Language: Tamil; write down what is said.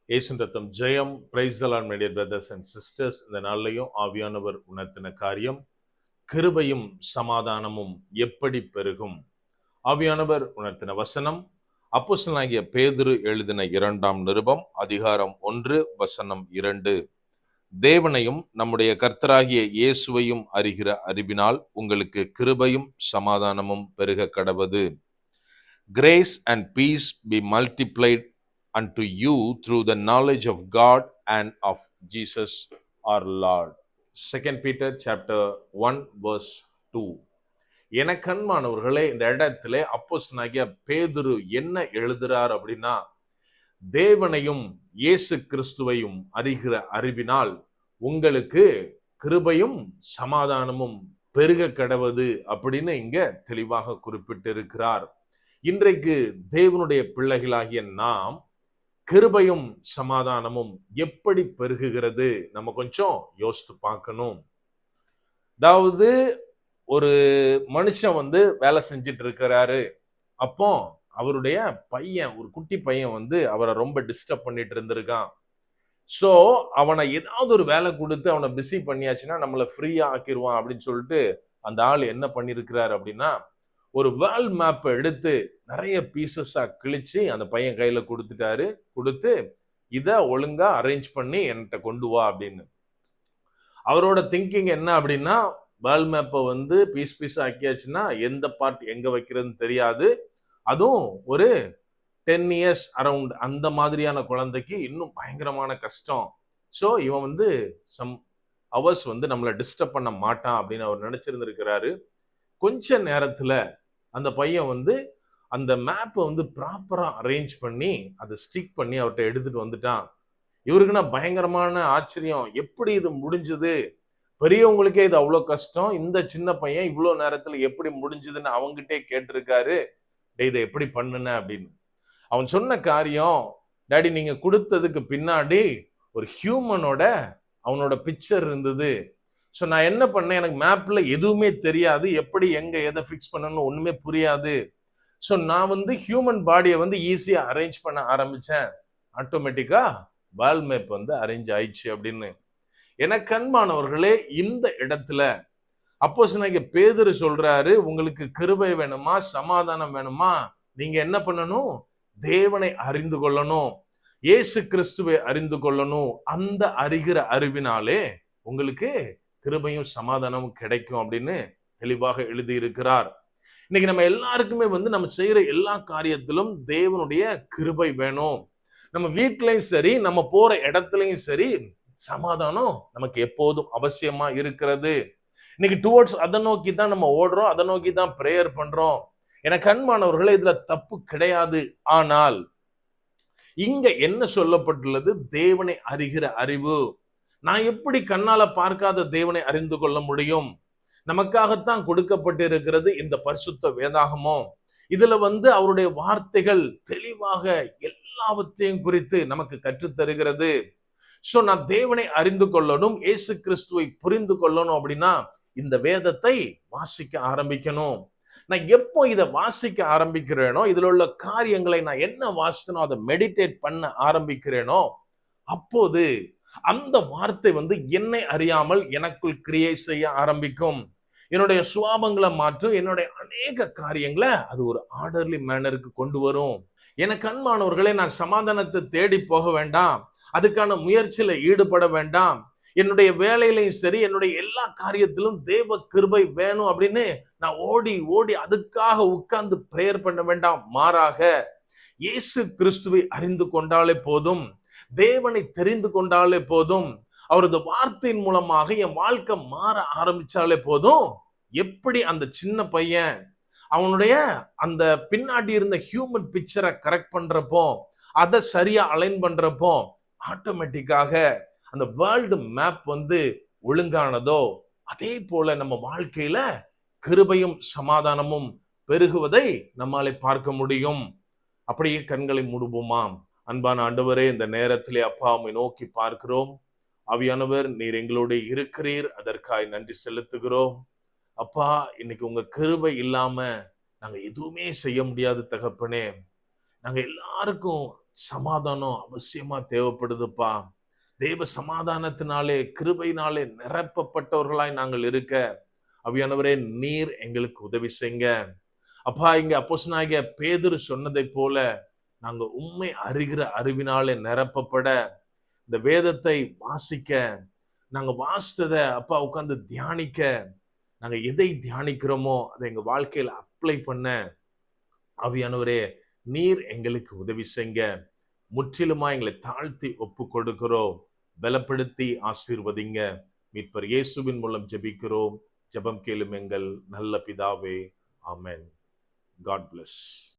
இயேசுவின் ரத்தம் ஜெயம். Praise the lord my dear brothers and sisters. இந்த நாள்லையும் ஆவியானவர் உணர்த்தின காரியம், கிருபையும் சமாதானமும் எப்படி பெருகும். ஆவியானவர் உணர்த்தின வசனம், அப்போஸ்தலனாகிய பேதுரு எழுதின 2ஆம் நிருபம் அதிகாரம் 1 வசனம் 2. தேவனையும் நம்முடைய கர்த்தராகிய இயேசுவையும் அறிகிற அறிவினால் உங்களுக்கு கிருபையும் சமாதானமும் பெருக கடவது. Grace and peace be multiplied unto you through the knowledge of God and of Jesus our Lord. 2 Peter chapter 1 verse 2. எனக்கன்பானவர்களே, இந்த இடத்துல அப்போஸ்தலனாகிய பேதுரு என்ன எழுதுறார் அப்படின்னா, தேவனையும் இயேசு கிறிஸ்துவையும் அறிகிற அறிவினால் உங்களுக்கு கிருபையும் சமாதானமும் பெருக கடவது அப்படின்னு இங்க தெளிவாக குறிப்பிட்டிருக்கிறார். இன்றைக்கு தேவனுடைய பிள்ளைகளாகிய நாம் கிருபையும் சமாதானமும் எப்படி பெருகுகிறது நம்ம கொஞ்சம் யோசித்து பார்க்கணும். அதாவது ஒரு மனுஷன் வேலை செஞ்சிட்டு இருக்கிறாரு. அப்போ அவருடைய பையன், ஒரு குட்டி பையன் அவரை ரொம்ப டிஸ்டர்ப் பண்ணிட்டு இருந்திருக்கான். சோ அவனை ஏதாவது ஒரு வேலை கொடுத்து அவனை பிஸி பண்ணியாச்சுன்னா நம்மளை ஃப்ரீயா ஆக்கிடுவான் அப்படின்னு சொல்லிட்டு அந்த ஆள் என்ன பண்ணிருக்கிறாரு அப்படின்னா, ஒரு வேர்ல்ட் மேப்பை எடுத்து நிறைய பீசஸா கிழிச்சு அந்த பையன் கையில கொடுத்து இதை ஒழுங்கா அரேஞ்ச் பண்ணி என்கிட்ட கொண்டு வா அப்படின்னு. அவரோட திங்கிங் என்ன அப்படின்னா, வேர்ல்ட் மேப்பை பீஸ் ஆக்கியாச்சுன்னா எந்த பார்ட் எங்க வைக்கிறதுன்னு தெரியாது. அதுவும் ஒரு 10 இயர்ஸ் அரவுண்ட் அந்த மாதிரியான குழந்தைக்கு இன்னும் பயங்கரமான கஷ்டம். ஸோ இவன் சம் அவர்ஸ் நம்மளை டிஸ்டர்ப் பண்ண மாட்டான் அப்படின்னு அவர் நினைச்சிருந்திருக்கிறாரு. கொஞ்ச நேரத்துல அந்த பையன் அந்த மேப்பை ப்ராப்பரா அரேஞ்ச் பண்ணி அதை ஸ்டிக் பண்ணி அவர்கிட்ட எடுத்துட்டு வந்துட்டான். இவருக்குன்னா பயங்கரமான ஆச்சரியம், எப்படி இது முடிஞ்சது, பெரியவங்களுக்கே இது அவ்வளோ கஷ்டம், இந்த சின்ன பையன் இவ்வளோ நேரத்துல எப்படி முடிஞ்சதுன்னு அவங்ககிட்டே கேட்டிருக்காரு. இதை எப்படி பண்ணுன அப்படின்னு. அவன் சொன்ன காரியம், டாடி நீங்க கொடுத்ததுக்கு பின்னாடி ஒரு ஹியூமனோட அவனோட பிக்சர் இருந்தது. ஸோ நான் என்ன பண்ணேன், எனக்கு மேப்ல எதுவுமே தெரியாது, எப்படி எங்க எதை ஃபிக்ஸ் பண்ணணும்னு ஒண்ணுமே புரியாது. ஸோ நான் ஹியூமன் பாடியை ஈஸியா அரேஞ்ச் பண்ண ஆரம்பிச்சேன். ஆட்டோமேட்டிக்கா வால் மேப் அரேஞ்ச் ஆயிடுச்சு அப்படின்னு. எனக்கு அன்பானவர்களே, இந்த இடத்துல அப்போஸ்தலனாகிய பேதுரு சொல்றாரு, உங்களுக்கு கிருபை வேணுமா, சமாதானம் வேணுமா, நீங்க என்ன பண்ணணும், தேவனை அறிந்து கொள்ளணும், இயேசு கிறிஸ்துவை அறிந்து கொள்ளணும். அந்த அறிகிற அறிவினாலே உங்களுக்கு கிருபையும் சமாதானமும் கிடைக்கும் அப்படின்னு தெளிவாக எழுதி இருக்கிறார். இன்னைக்கு நம்ம எல்லாருக்குமே நம்ம செய்யற எல்லா காரியத்திலும் தேவனுடைய கிருபை வேணும். நம்ம வீட்லயும் சரி, நம்ம போற இடத்துலயும் சரி, சமாதானம் நமக்கு எப்போதும் அவசியமா இருக்கிறது. இன்னைக்கு டுவர்ட்ஸ் அதை நோக்கி தான் நம்ம ஓடுறோம், அதை நோக்கி தான் பிரேயர் பண்றோம். எனக்கு அன்பானவர்களே, இதுல தப்பு கிடையாது. ஆனால் இங்க என்ன சொல்லப்பட்டுள்ளது, தேவனை அறிகிற அறிவு. நான் எப்படி கண்ணால பார்க்காத தேவனை அறிந்து கொள்ள முடியும்? நமக்காகத்தான் கொடுக்கப்பட்டிருக்கிறது இந்த பரிசுத்த வேதாகமம். இதுல அவருடைய வார்த்தைகள் தெளிவாக எல்லாவற்றையும் குறித்து நமக்கு கற்றுத்தருகிறது. சோ நான் தேவனை அறிந்து கொள்ளணும், இயேசு கிறிஸ்துவை புரிந்து கொள்ளணும் அப்படின்னா இந்த வேதத்தை வாசிக்க ஆரம்பிக்கணும். நான் எப்போ இதை வாசிக்க ஆரம்பிக்கிறேனோ, இதுல உள்ள காரியங்களை நான் என்ன வாசித்தனோ அதை மெடிடேட் பண்ண ஆரம்பிக்கிறேனோ, அப்போது அந்த வார்த்தை என்னை அறியாமல் எனக்குள் கிரியை செய்ய ஆரம்பிக்கும். என்னுடைய சுவாபங்களை மாற்றும், என்னுடைய அநேக காரியங்களை அது ஒரு ஆர்டர்லி மேனருக்கு கொண்டு வரும். எனக்கு அன்பானவர்களே, நான் சமாதானத்தை தேடி போக வேண்டாம், அதுக்கான முயற்சியில ஈடுபட வேண்டாம். என்னுடைய வேலையிலையும் சரி, என்னுடைய எல்லா காரியத்திலும் தேவ கிருபை வேணும் அப்படின்னு நான் ஓடி ஓடி அதுக்காக உட்கார்ந்து பிரேயர் பண்ண வேண்டாம். மாறாக இயேசு கிறிஸ்துவை அறிந்து கொண்டாலே போதும், தேவனை தெரிந்து கொண்டாலே போதும், அவரது வார்த்தையின் மூலமாக என் வாழ்க்கை மாற ஆரம்பிச்சாலே போதும். எப்படி அந்த சின்ன பையன் அவனுடைய அந்த பின்னாடி இருந்த ஹியூமன் பிக்சரை கரெக்ட் பண்றப்போ, அதை சரியா அலைன் பண்றப்போ, ஆட்டோமேட்டிக்காக அந்த வேர்ல்டு மேப் ஒழுங்கானதோ, அதே போல நம்ம வாழ்க்கையில கிருபையும் சமாதானமும் பெருகுவதை நம்மாலே பார்க்க முடியும். அப்படியே கண்களை மூடுவோமா? அன்பான ஆண்டவரே, இந்த நேரத்திலே அப்பா உம்மை நோக்கி பார்க்கிறோம். ஆவியானவர், நீர் எங்களோட இருக்கிறீர், அதற்காய் நன்றி செலுத்துகிறோம். அப்பா, இன்னைக்கு உங்க கிருபை இல்லாம நாங்க எதுவுமே செய்ய முடியாது தகப்பனே. நாங்க எல்லாருக்கும் சமாதானம் அவசியமா தேவைப்படுதுப்பா. தேவ சமாதானத்தினாலே, கிருபையினாலே நிரப்பப்பட்டவர்களாய் நாங்கள் இருக்க ஆவியானவரே நீர் எங்களுக்கு உதவி செய்யுங்க. அப்பா, இங்க அப்போஸ்தலனாகிய பேதுரு சொன்னதைப் போல நாங்க உம்மை அறிகிற அறிவினாலே நிரப்பப்பட, இந்த வேதத்தை வாசிக்க, நாங்க வாசித்தத அப்பா உட்கார்ந்து தியானிக்க, நாங்க எதை தியானிக்கிறோமோ அதை எங்க வாழ்க்கையில அப்ளை பண்ண ஆவியானவரே நீர் எங்களுக்கு உதவி செய்யுங்க. முற்றிலுமா எங்களை தாழ்த்தி ஒப்பு கொடுக்கிறோம். பலப்படுத்தி ஆசீர்வதிங்க. மீட்பர் இயேசுவின் மூலம் ஜெபிக்கிறோம். ஜெபம் கேளும் எங்கள் நல்ல பிதாவே. ஆமென். God bless.